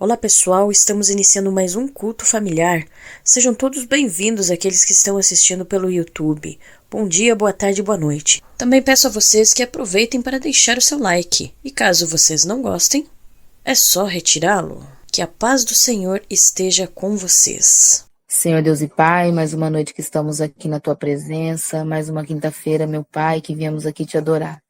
Olá pessoal, estamos iniciando mais um culto familiar. Sejam todos bem-vindos aqueles que estão assistindo pelo YouTube. Bom dia, boa tarde e boa noite. Também peço a vocês que aproveitem para deixar o seu like. E caso vocês não gostem, é só retirá-lo. Que a paz do Senhor esteja com vocês. Senhor Deus e Pai, mais uma noite que estamos aqui na Tua presença, mais uma quinta-feira, meu Pai, que viemos aqui Te adorar.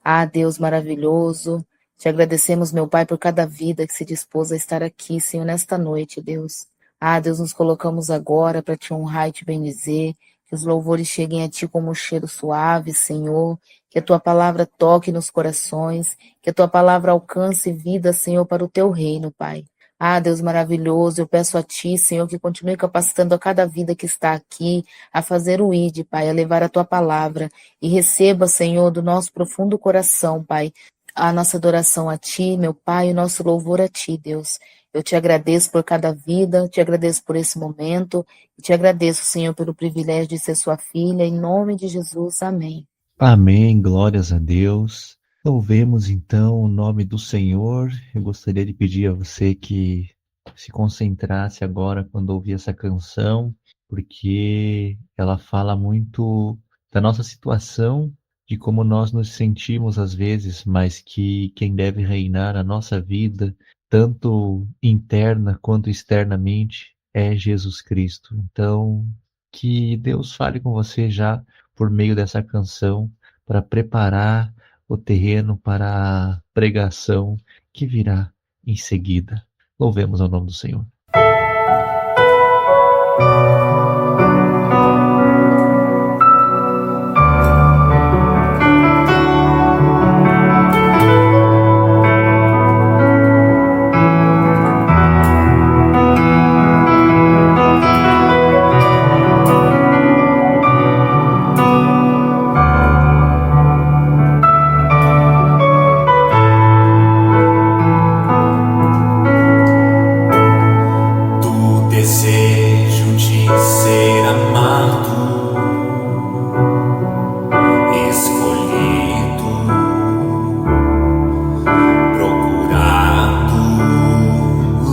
Ah, Deus maravilhoso, Te agradecemos, meu Pai, por cada vida que se dispôs a estar aqui, Senhor, nesta noite, Deus. Ah, Deus, nos colocamos agora para Te honrar e Te bendizer, que os louvores cheguem a Ti como um cheiro suave, Senhor, que a Tua palavra toque nos corações, que a Tua palavra alcance vida, Senhor, para o Teu reino, Pai. Ah, Deus maravilhoso, eu peço a Ti, Senhor, que continue capacitando a cada vida que está aqui a fazer o ID, Pai, a levar a Tua palavra. E receba, Senhor, do nosso profundo coração, Pai, a nossa adoração a Ti, meu Pai, o nosso louvor a Ti, Deus. Eu Te agradeço por cada vida, Te agradeço por esse momento, e Te agradeço, Senhor, pelo privilégio de ser Sua filha, em nome de Jesus, amém. Amém, glórias a Deus. Louvemos então o nome do Senhor. Eu gostaria de pedir a você que se concentrasse agora quando ouvir essa canção, porque ela fala muito da nossa situação, de como nós nos sentimos às vezes, mas que quem deve reinar a nossa vida, tanto interna quanto externamente, é Jesus Cristo. Então, que Deus fale com você já por meio dessa canção, para preparar o terreno para a pregação que virá em seguida. Louvemos ao nome do Senhor.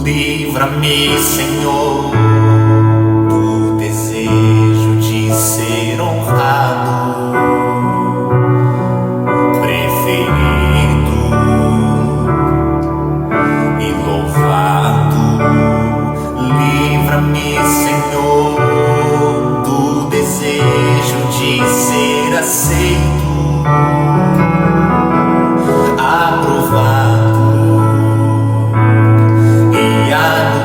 Livra-me, Senhor, do desejo de ser honrado, preferido e louvado. Livra-me, Senhor, do desejo de ser aceito, aprovado e adulado.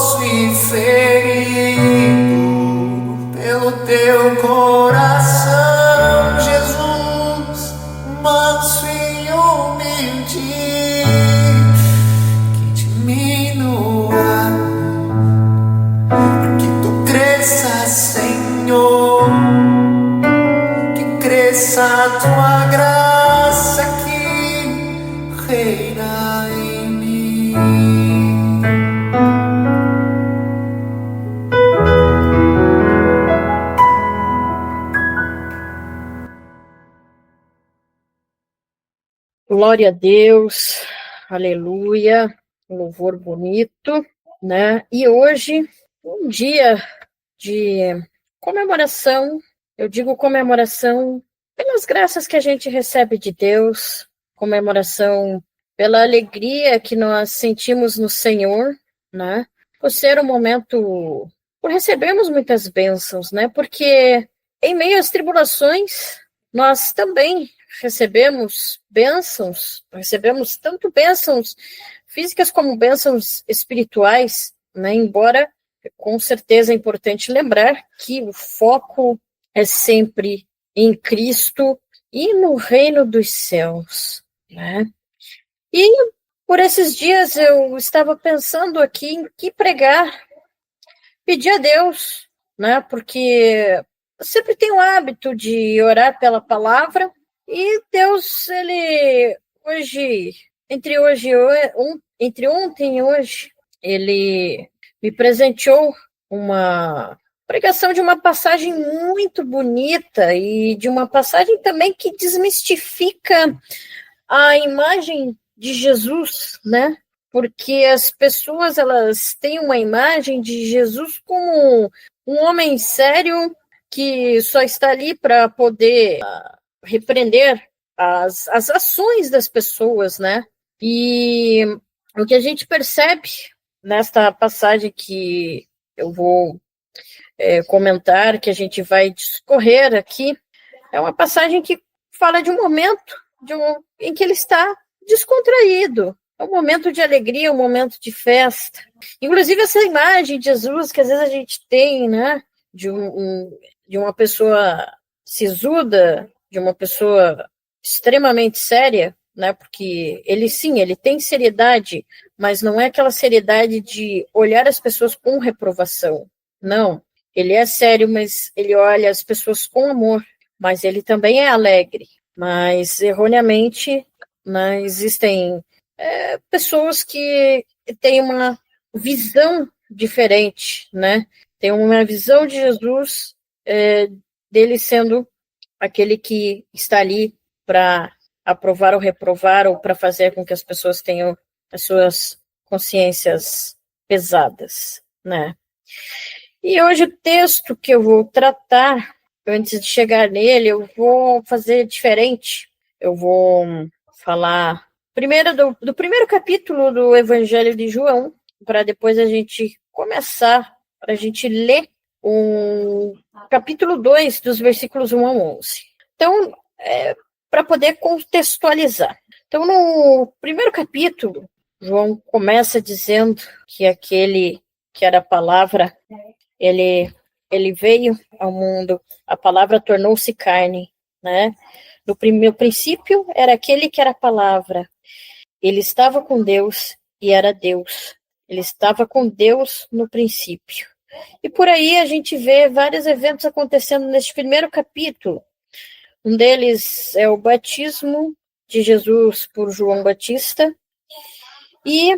osso e ferido pelo teu coração, Jesus, manso e humilde, que diminua, que tu cresças, Senhor, que cresça a tua graça que reina em mim. Glória a Deus, aleluia, um louvor bonito, né? E hoje, um dia de comemoração, eu digo comemoração pelas graças que a gente recebe de Deus, comemoração pela alegria que nós sentimos no Senhor, né? Por ser um momento, por recebermos muitas bênçãos, né? Porque em meio às tribulações, nós também recebemos tanto bênçãos físicas como bênçãos espirituais, né? Embora, com certeza, é importante lembrar que o foco é sempre em Cristo e no reino dos céus, né? E por esses dias eu estava pensando aqui em que pregar, pedir a Deus, né? Porque eu sempre tenho o hábito de orar pela palavra. E Deus, ele, hoje, entre ontem e hoje, ele me presenteou uma pregação de uma passagem muito bonita e de uma passagem também que desmistifica a imagem de Jesus, né? Porque as pessoas, elas têm uma imagem de Jesus como um homem sério que só está ali para poder repreender as ações das pessoas, né? E o que a gente percebe nesta passagem que eu vou comentar, que a gente vai discorrer aqui, é uma passagem que fala de um momento em que ele está descontraído. É um momento de alegria, um momento de festa. Inclusive essa imagem de Jesus que às vezes a gente tem, né? De uma pessoa sisuda, de uma pessoa extremamente séria, né? Porque ele tem seriedade, mas não é aquela seriedade de olhar as pessoas com reprovação. Não, ele é sério, mas ele olha as pessoas com amor, mas ele também é alegre. Mas, erroneamente, né, existem pessoas que têm uma visão diferente, né? Tem uma visão de Jesus, dele sendo aquele que está ali para aprovar ou reprovar, ou para fazer com que as pessoas tenham as suas consciências pesadas, né? E hoje o texto que eu vou tratar, antes de chegar nele, eu vou fazer diferente. Eu vou falar primeiro do primeiro capítulo do Evangelho de João, para depois a gente começar, para a gente ler o capítulo 2, dos versículos 1 ao 11. Então, para poder contextualizar. Então, no primeiro capítulo, João começa dizendo que aquele que era a palavra, ele veio ao mundo, a palavra tornou-se carne, né? No princípio era aquele que era a palavra. Ele estava com Deus e era Deus. Ele estava com Deus no princípio. E por aí a gente vê vários eventos acontecendo neste primeiro capítulo. Um deles é o batismo de Jesus por João Batista. E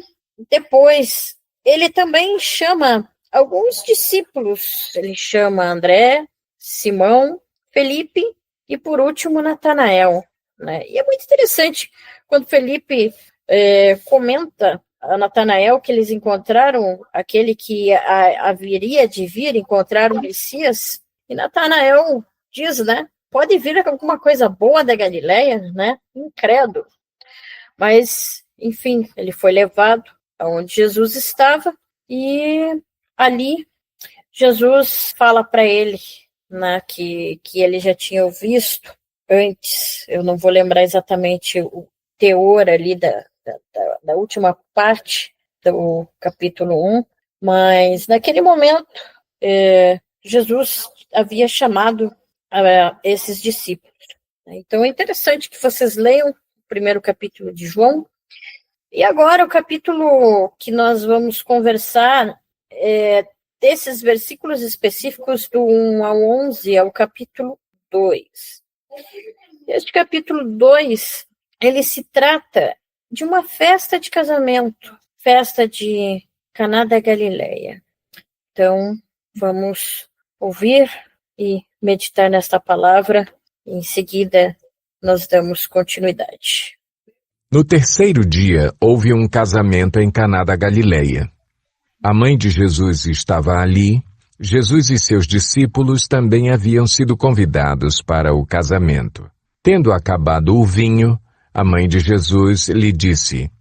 depois ele também chama alguns discípulos. Ele chama André, Simão, Felipe e, por último, Natanael, né? E é muito interessante quando Felipe comenta a Natanael que eles encontraram aquele que haveria de vir, encontrar o Messias. E Natanael diz, né? Pode vir alguma coisa boa da Galileia, né? Incrédulo. Mas, enfim, ele foi levado aonde Jesus estava e ali Jesus fala para ele, né, que ele já tinha visto antes. Eu não vou lembrar exatamente o teor ali da última parte do capítulo 1, Mas naquele momento, Jesus havia chamado esses discípulos. Então é interessante que vocês leiam o primeiro capítulo de João. E agora o capítulo que nós vamos conversar desses versículos específicos do 1 ao 11 é o capítulo 2. Este capítulo 2, ele se trata de uma festa de casamento, festa de Caná da Galileia. Então, vamos ouvir e meditar nesta palavra. Em seguida, nós damos continuidade. No terceiro dia, houve um casamento em Caná da Galileia. A mãe de Jesus estava ali. Jesus e seus discípulos também haviam sido convidados para o casamento. Tendo acabado o vinho, a mãe de Jesus lhe disse: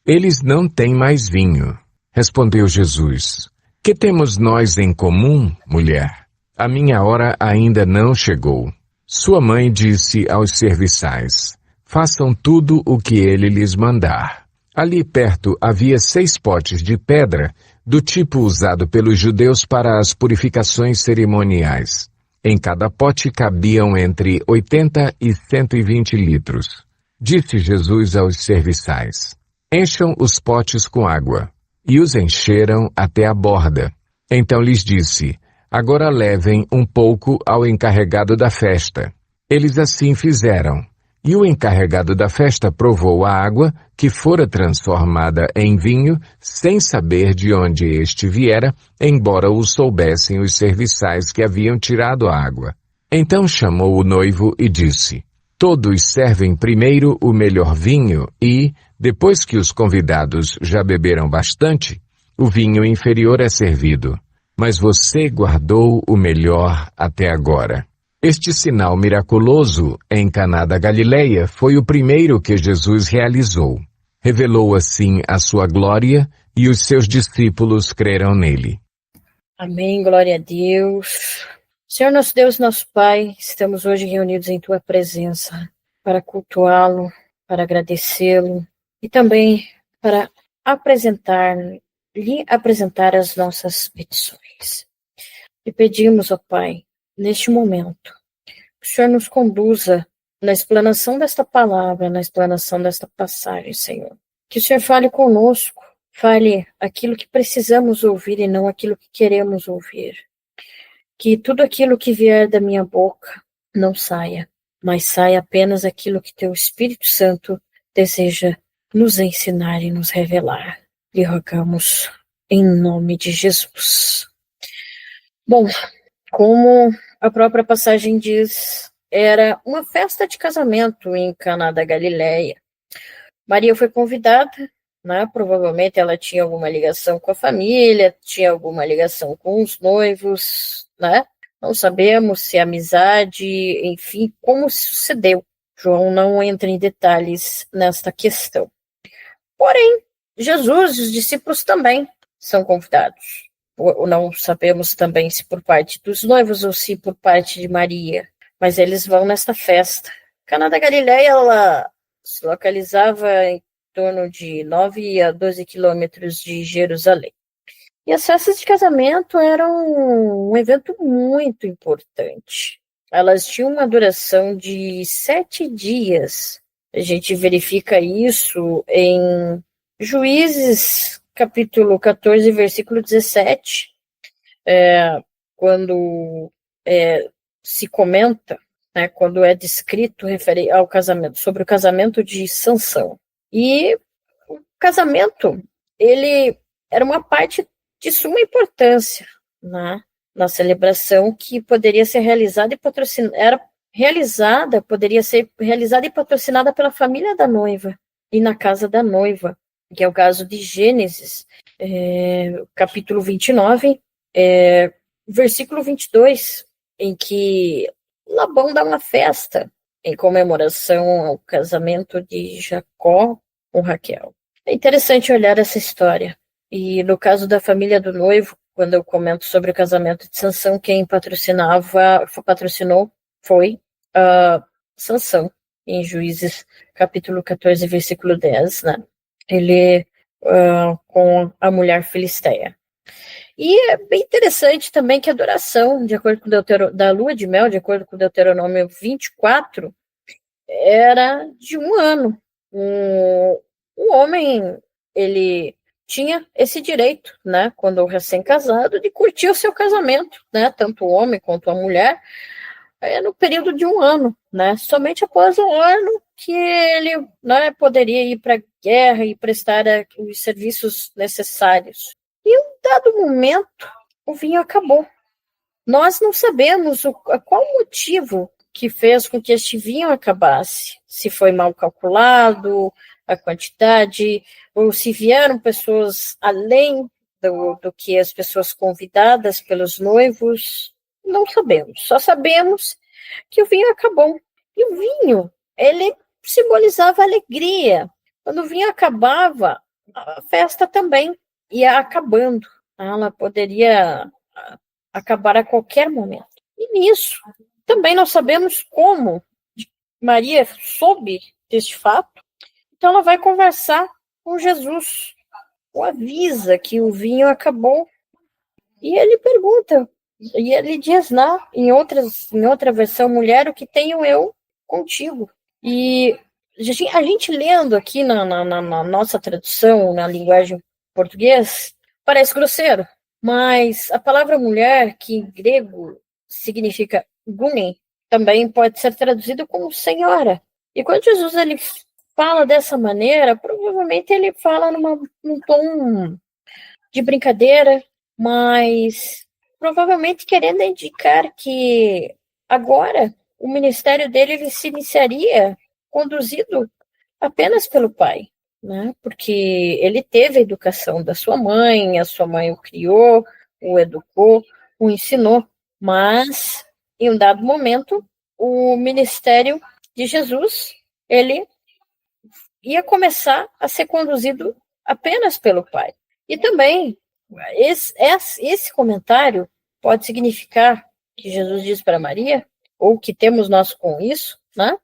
"Eles não têm mais vinho." Respondeu Jesus: "Que temos nós em comum, mulher? A minha hora ainda não chegou." Sua mãe disse aos serviçais: "Façam tudo o que ele lhes mandar." Ali perto havia 6 potes de pedra, do tipo usado pelos judeus para as purificações cerimoniais. Em cada pote cabiam entre 80 e 120 litros. Disse Jesus aos serviçais: "Encham os potes com água." E os encheram até a borda. Então lhes disse: "Agora levem um pouco ao encarregado da festa." Eles assim fizeram. E o encarregado da festa provou a água, que fora transformada em vinho, sem saber de onde este viera, embora o soubessem os serviçais que haviam tirado a água. Então chamou o noivo e disse: "Todos servem primeiro o melhor vinho e, depois que os convidados já beberam bastante, o vinho inferior é servido. Mas você guardou o melhor até agora." Este sinal miraculoso em Caná da Galileia foi o primeiro que Jesus realizou. Revelou assim a sua glória e os seus discípulos creram nele. Amém, glória a Deus. Senhor nosso Deus, nosso Pai, estamos hoje reunidos em Tua presença para cultuá-lo, para agradecê-lo e também para lhe apresentar as nossas petições. E pedimos, ó Pai, neste momento, que o Senhor nos conduza na explanação desta palavra, na explanação desta passagem, Senhor. Que o Senhor fale conosco, fale aquilo que precisamos ouvir e não aquilo que queremos ouvir. Que tudo aquilo que vier da minha boca não saia, mas saia apenas aquilo que Teu Espírito Santo deseja nos ensinar e nos revelar. Lhe rogamos em nome de Jesus. Bom, como a própria passagem diz, era uma festa de casamento em Caná da Galileia. Maria foi convidada, né? Provavelmente ela tinha alguma ligação com a família, tinha alguma ligação com os noivos, né? Não sabemos se amizade, enfim, como sucedeu. João não entra em detalhes nesta questão. Porém, Jesus e os discípulos também são convidados. Não sabemos também se por parte dos noivos ou se por parte de Maria, mas eles vão nesta festa. Caná da Galileia, ela se localizava em torno de 9 a 12 quilômetros de Jerusalém. E as festas de casamento eram um evento muito importante. Elas tinham uma duração de 7 dias. A gente verifica isso em Juízes, capítulo 14, versículo 17, quando se comenta, né, quando é descrito ao casamento, sobre o casamento de Sansão. E o casamento, ele era uma parte de suma importância, né, na celebração que poderia ser realizada e poderia ser realizada e patrocinada pela família da noiva e na casa da noiva, que é o caso de Gênesis, capítulo 29, versículo 22, em que Labão dá uma festa em comemoração ao casamento de Jacó com Raquel. É interessante olhar essa história. E no caso da família do noivo, quando eu comento sobre o casamento de Sansão, quem patrocinou foi Sansão, em Juízes, capítulo 14, versículo 10, né? Ele com a mulher filisteia. E é bem interessante também que a duração, de acordo com da lua de mel, de acordo com Deuteronômio 24, era de 1 ano. O homem, ele tinha esse direito, né, quando recém-casado, de curtir o seu casamento, né, tanto o homem quanto a mulher, no período de 1 ano, né, somente após 1 ano que ele, né, poderia ir para a guerra e prestar os serviços necessários. E em um dado momento, o vinho acabou. Nós não sabemos qual o motivo que fez com que este vinho acabasse. Se foi mal calculado, a quantidade, ou se vieram pessoas além do que as pessoas convidadas pelos noivos. Não sabemos. Só sabemos que o vinho acabou. E o vinho, ele simbolizava alegria. Quando o vinho acabava, a festa também ia acabando. Ela poderia acabar a qualquer momento. E nisso, também nós sabemos como Maria soube deste fato. Então ela vai conversar com Jesus, o avisa que o vinho acabou. E ele pergunta, e ele diz lá, em outra versão, mulher, o que tenho eu contigo? E a gente lendo aqui na nossa tradução, na linguagem português, parece grosseiro, mas a palavra mulher, que em grego significa gune, também pode ser traduzido como senhora. E quando Jesus ele fala dessa maneira, provavelmente ele fala num tom de brincadeira, mas provavelmente querendo indicar que agora o ministério dele ele se iniciaria conduzido apenas pelo pai, né? Porque ele teve a educação da sua mãe, a sua mãe o criou, o educou, o ensinou, mas em um dado momento o ministério de Jesus ele ia começar a ser conduzido apenas pelo pai. E também esse comentário pode significar que Jesus diz para Maria, ou que temos nós com isso, né?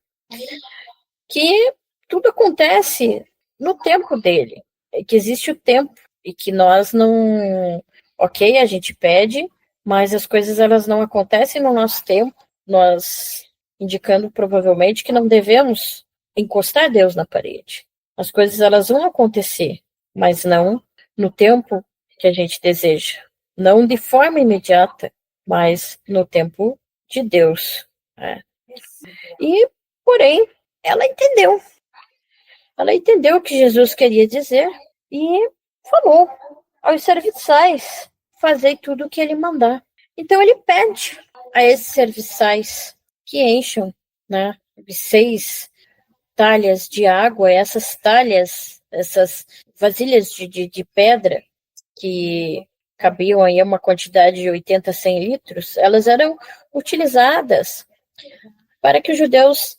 Que tudo acontece no tempo dele, que existe o tempo e que nós não, ok, a gente pede, mas as coisas elas não acontecem no nosso tempo, nós indicando provavelmente que não devemos encostar Deus na parede. As coisas elas vão acontecer, mas não no tempo que a gente deseja, não de forma imediata, mas no tempo de Deus. Né? E, porém, ela entendeu. Ela entendeu o que Jesus queria dizer e falou aos serviçais, fazei tudo o que ele mandar. Então ele pede a esses serviçais que encham, né, 6 talhas de água, essas talhas, essas vasilhas de pedra que cabiam aí uma quantidade de 80 a 100 litros, elas eram utilizadas para que os judeus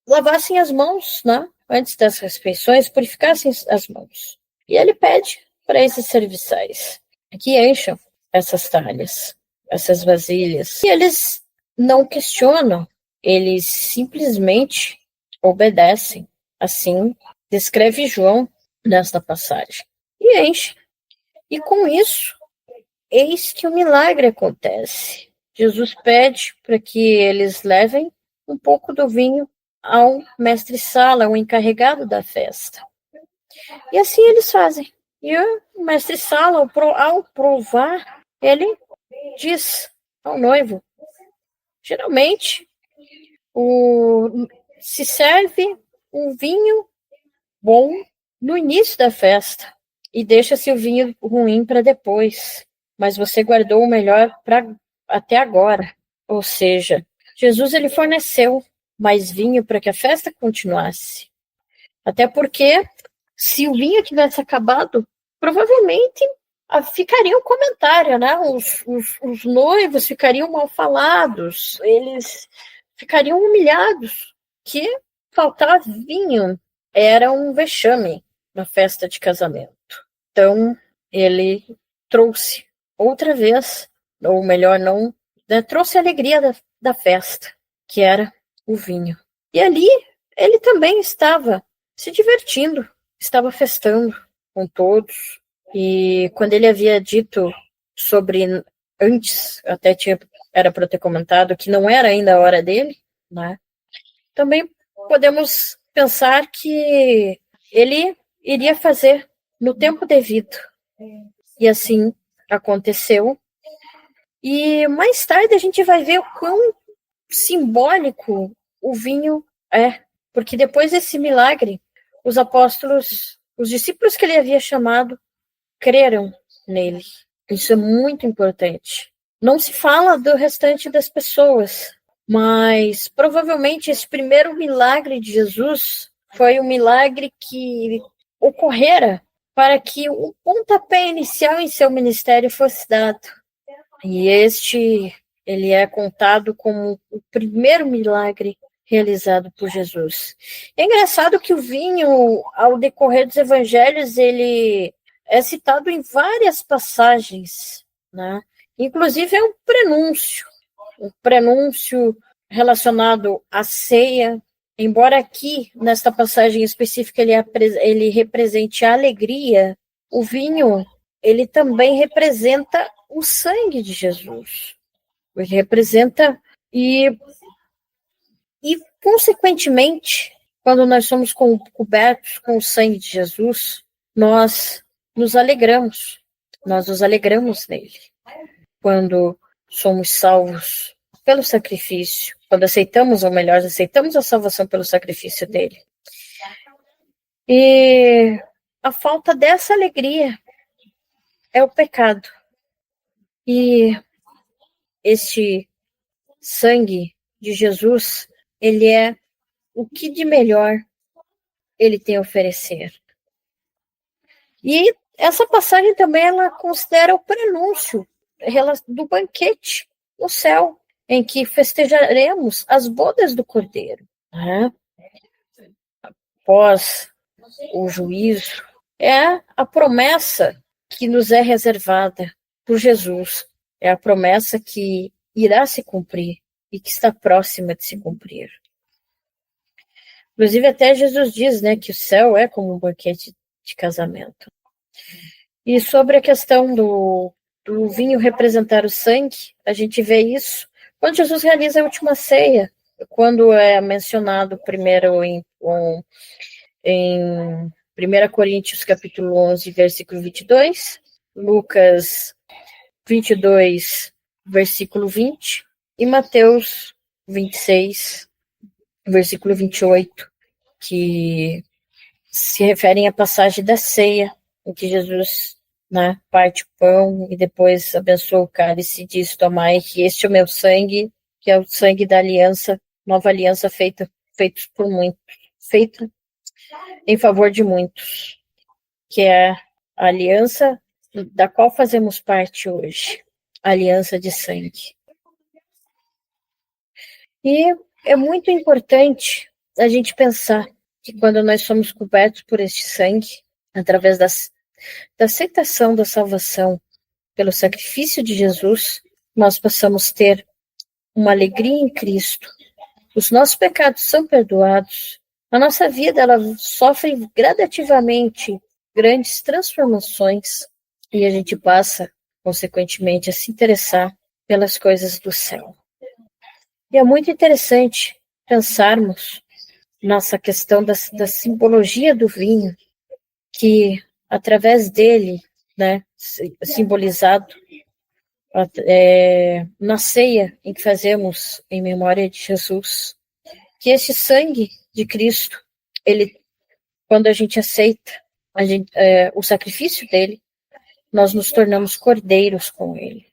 lavassem as mãos, né? Antes das refeições, purificassem as mãos. E ele pede para esses serviçais que encham essas talhas, essas vasilhas. E eles não questionam, eles simplesmente obedecem. Assim descreve João nesta passagem. E enche. E com isso, eis que o milagre acontece. Jesus pede para que eles levem um pouco do vinho ao mestre-sala, o encarregado da festa. E assim eles fazem. E o mestre-sala, ao provar, ele diz ao noivo, geralmente, se serve um vinho bom no início da festa e deixa-se o vinho ruim para depois. Mas você guardou o melhor até agora. Ou seja, Jesus ele forneceu mais vinho para que a festa continuasse. Até porque, se o vinho tivesse acabado, provavelmente ficaria um comentário, né? Os noivos ficariam mal falados, eles ficariam humilhados, que faltar vinho era um vexame na festa de casamento. Então, ele trouxe outra vez, ou melhor, não, né, trouxe a alegria da festa, que era o vinho. E ali, ele também estava se divertindo, estava festando com todos, E quando ele havia dito sobre, antes, era para eu ter comentado, que não era ainda a hora dele, né? Também podemos pensar que ele iria fazer no tempo devido. E assim aconteceu. E mais tarde a gente vai ver o quão simbólico o vinho é. Porque depois desse milagre, os apóstolos, os discípulos que ele havia chamado, creram nele. Isso é muito importante. Não se fala do restante das pessoas, mas provavelmente esse primeiro milagre de Jesus foi um milagre que ocorrera para que o pontapé inicial em seu ministério fosse dado. E ele é contado como o primeiro milagre realizado por Jesus. É engraçado que o vinho, ao decorrer dos evangelhos, ele é citado em várias passagens, né? Inclusive é um prenúncio relacionado à ceia, embora aqui, nesta passagem específica, ele represente a alegria, o vinho, ele também representa o sangue de Jesus. Ele representa e consequentemente, quando nós somos cobertos com o sangue de Jesus, nós nos alegramos. Nós nos alegramos nele. Quando somos salvos pelo sacrifício, quando aceitamos, ou melhor, aceitamos a salvação pelo sacrifício dele. E a falta dessa alegria é o pecado. E este sangue de Jesus, ele é o que de melhor ele tem a oferecer. E essa passagem também ela considera o prenúncio do banquete no céu, em que festejaremos as bodas do Cordeiro. Né? Após o juízo, é a promessa que nos é reservada por Jesus. É a promessa que irá se cumprir e que está próxima de se cumprir. Inclusive, até Jesus diz, né, que o céu é como um banquete de casamento. E sobre a questão do vinho representar o sangue, a gente vê isso quando Jesus realiza a última ceia, quando é mencionado primeiro em 1 Coríntios capítulo 11, versículo 22, Lucas 22, versículo 20, e Mateus 26, versículo 28, que se referem à passagem da ceia, em que Jesus, né, parte o pão e depois abençoa o cálice e diz: tomai, que este é o meu sangue, que é o sangue da aliança, nova aliança feita por muitos, feita em favor de muitos, que é a aliança da qual fazemos parte hoje, a aliança de sangue. E é muito importante a gente pensar que quando nós somos cobertos por este sangue, através da aceitação da salvação pelo sacrifício de Jesus, nós possamos ter uma alegria em Cristo. Os nossos pecados são perdoados. A nossa vida ela sofre gradativamente grandes transformações e a gente passa, consequentemente, a se interessar pelas coisas do céu. E é muito interessante pensarmos nessa questão da simbologia do vinho, que através dele, né, simbolizado na ceia em que fazemos em memória de Jesus, que esse sangue de Cristo, ele, quando a gente aceita o sacrifício dele, nós nos tornamos cordeiros com ele,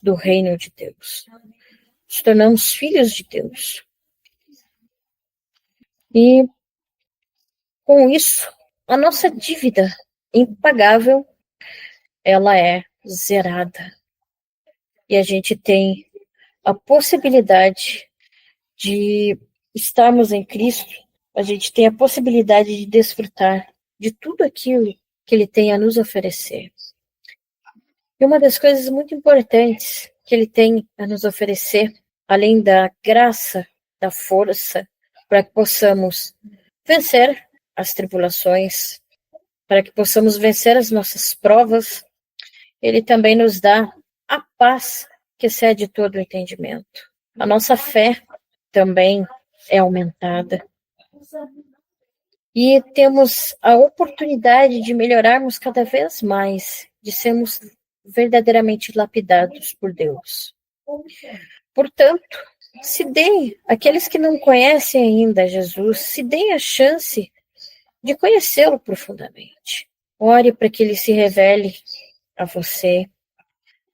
do reino de Deus. Nos tornamos filhos de Deus. E, com isso, a nossa dívida impagável, ela é zerada. E a gente tem a possibilidade de estarmos em Cristo, a gente tem a possibilidade de desfrutar de tudo aquilo que Ele tem a nos oferecer. E uma das coisas muito importantes que Ele tem a nos oferecer, além da graça, da força, para que possamos vencer as tribulações, para que possamos vencer as nossas provas. Ele também nos dá a paz que excede todo o entendimento. A nossa fé também é aumentada. E temos a oportunidade de melhorarmos cada vez mais, de sermos verdadeiramente lapidados por Deus. Portanto, se deem, aqueles que não conhecem ainda Jesus, se deem a chance de conhecê-lo profundamente. Ore para que ele se revele a você.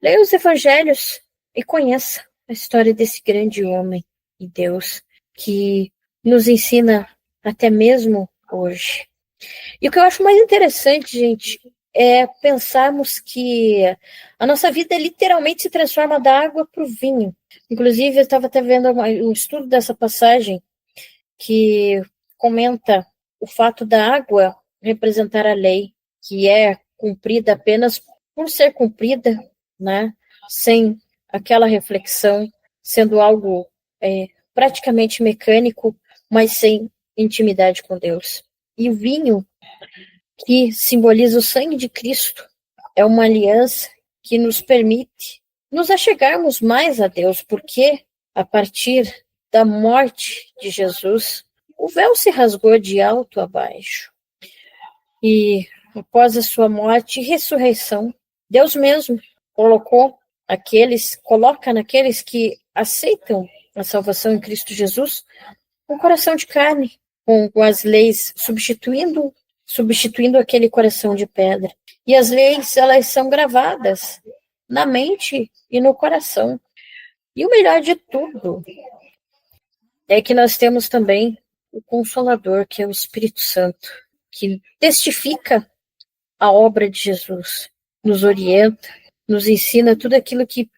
Leia os evangelhos e conheça a história desse grande homem e Deus que nos ensina até mesmo hoje. E o que eu acho mais interessante, gente, é pensarmos que a nossa vida literalmente se transforma da água para o vinho. Inclusive, eu estava até vendo um estudo dessa passagem que comenta o fato da água representar a lei, que é cumprida apenas por ser cumprida, né? Sem aquela reflexão, sendo algo praticamente mecânico, mas sem intimidade com Deus. E o vinho, que simboliza o sangue de Cristo, é uma aliança que nos permite nos achegarmos mais a Deus, porque a partir da morte de Jesus, o véu se rasgou de alto a baixo. E após a sua morte e ressurreição, Deus mesmo coloca naqueles que aceitam a salvação em Cristo Jesus um coração de carne, com as leis substituindo aquele coração de pedra. E as leis, elas são gravadas na mente e no coração. E o melhor de tudo é que nós temos também o Consolador, que é o Espírito Santo, que testifica a obra de Jesus, nos orienta, nos ensina tudo aquilo que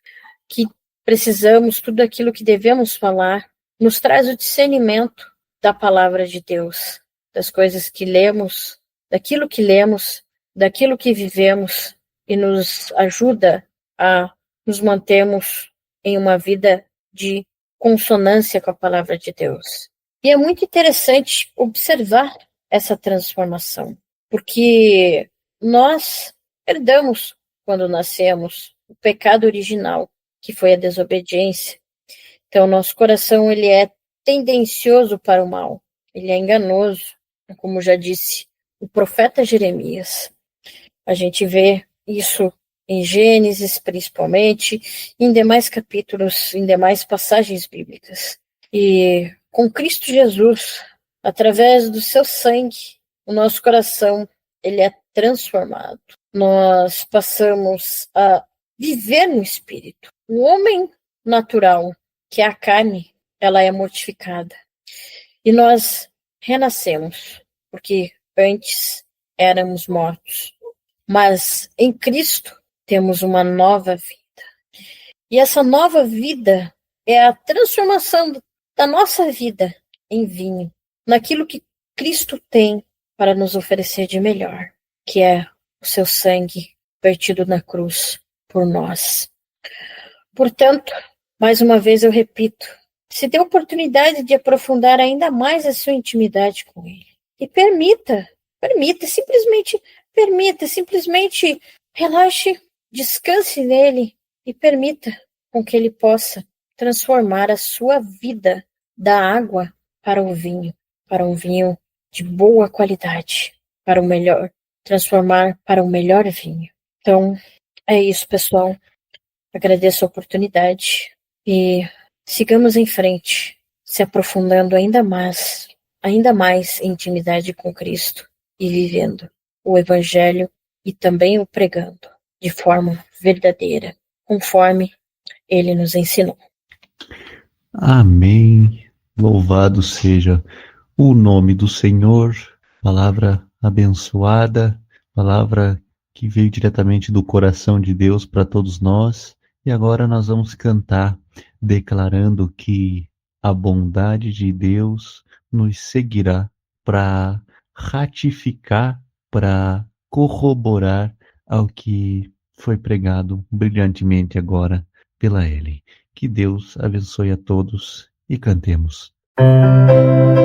precisamos, tudo aquilo que devemos falar, nos traz o discernimento da palavra de Deus, das coisas que lemos, daquilo que vivemos, e nos ajuda a nos mantermos em uma vida de consonância com a palavra de Deus. E é muito interessante observar essa transformação, porque nós herdamos, quando nascemos, o pecado original, que foi a desobediência. Então, nosso coração, ele é tendencioso para o mal, ele é enganoso, como já disse o profeta Jeremias. A gente vê isso em Gênesis, principalmente, em demais capítulos, em demais passagens bíblicas. E com Cristo Jesus, através do seu sangue, o nosso coração, ele é transformado. Nós passamos a viver no Espírito. O homem natural, que é a carne, ela é mortificada. E nós renascemos, porque antes éramos mortos. Mas em Cristo temos uma nova vida. E essa nova vida é a transformação da nossa vida em vinho, naquilo que Cristo tem para nos oferecer de melhor, que é o seu sangue vertido na cruz por nós. Portanto, mais uma vez eu repito, se dê a oportunidade de aprofundar ainda mais a sua intimidade com Ele. E simplesmente relaxe, descanse nele e permita com que Ele possa transformar a sua vida da água para um vinho de boa qualidade, transformar para o melhor vinho. Então, é isso, pessoal. Agradeço a oportunidade e sigamos em frente, se aprofundando ainda mais em intimidade com Cristo e vivendo o Evangelho e também o pregando de forma verdadeira, conforme Ele nos ensinou. Amém. Louvado seja o nome do Senhor. Palavra abençoada, palavra que veio diretamente do coração de Deus para todos nós. E agora nós vamos cantar declarando que a bondade de Deus nos seguirá para ratificar, para corroborar ao que foi pregado brilhantemente agora pela Ellen. Que Deus abençoe a todos e cantemos. Thank you.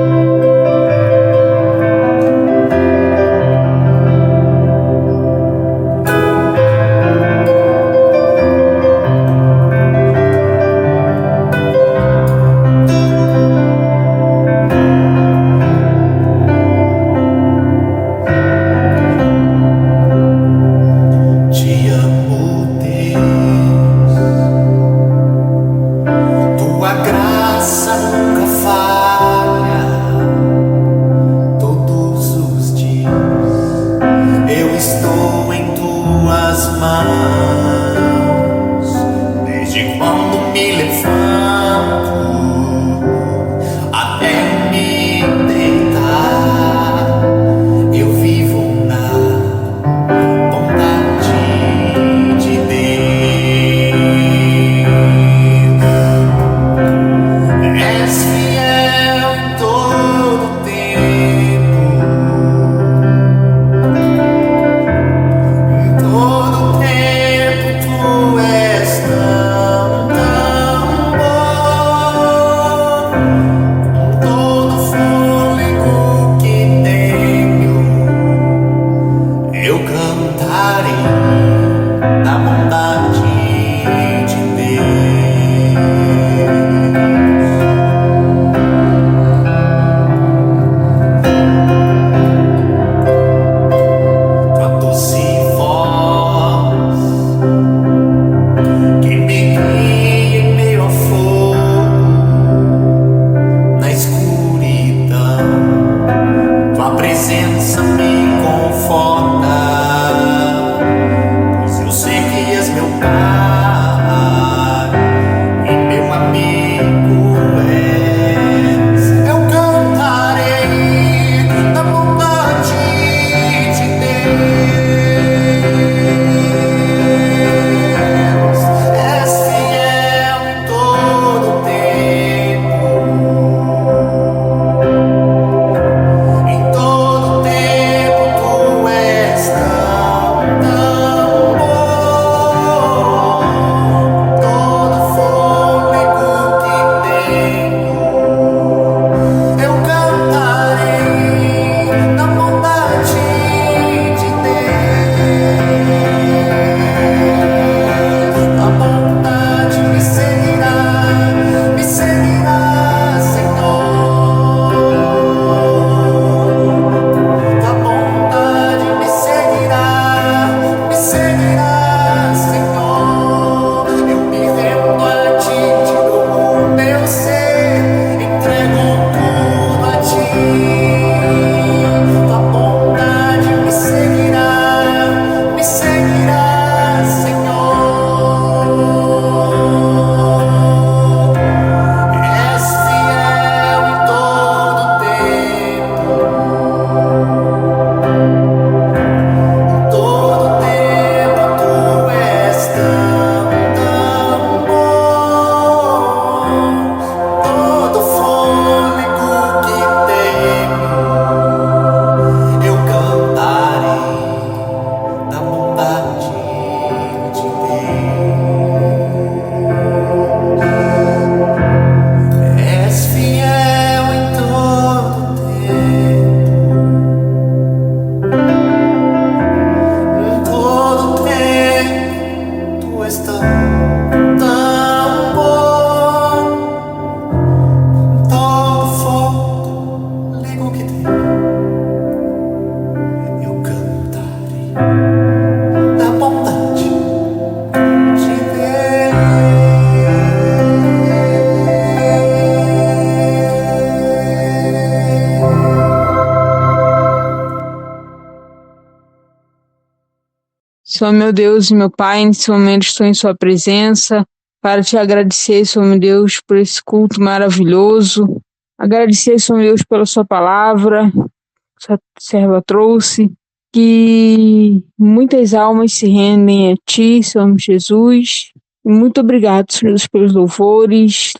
Senhor meu Deus e meu Pai, nesse momento estou em Sua presença para te agradecer, Senhor meu Deus, por esse culto maravilhoso. Agradecer, Senhor meu Deus, pela Sua palavra, que Sua serva trouxe, que muitas almas se rendem a Ti, Senhor Jesus. E muito obrigado, Senhor Deus, pelos louvores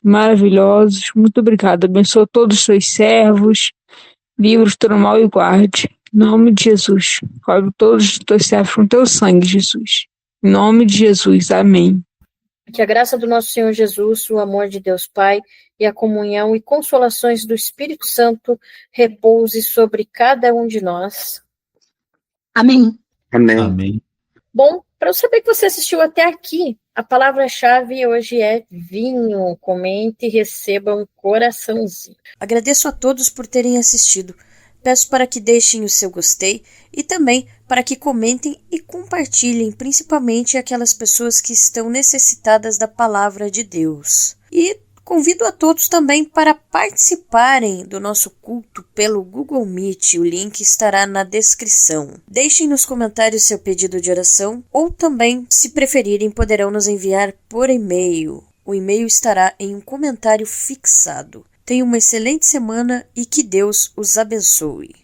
maravilhosos. Muito obrigado. Abençoa todos os Seus servos, livre todo mal e guarde. Em nome de Jesus. Cobre todos os Teus servos com Teu sangue, Jesus. Em nome de Jesus. Amém. Que a graça do nosso Senhor Jesus, o amor de Deus Pai e a comunhão e consolações do Espírito Santo repouse sobre cada um de nós. Amém. Amém. Amém. Bom, para eu saber que você assistiu até aqui, a palavra-chave hoje é vinho. Comente e receba um coraçãozinho. Agradeço a todos por terem assistido. Peço para que deixem o seu gostei e também para que comentem e compartilhem, principalmente aquelas pessoas que estão necessitadas da palavra de Deus. E convido a todos também para participarem do nosso culto pelo Google Meet. O link estará na descrição. Deixem nos comentários seu pedido de oração ou também, se preferirem, poderão nos enviar por e-mail. O e-mail estará em um comentário fixado. Tenham uma excelente semana e que Deus os abençoe.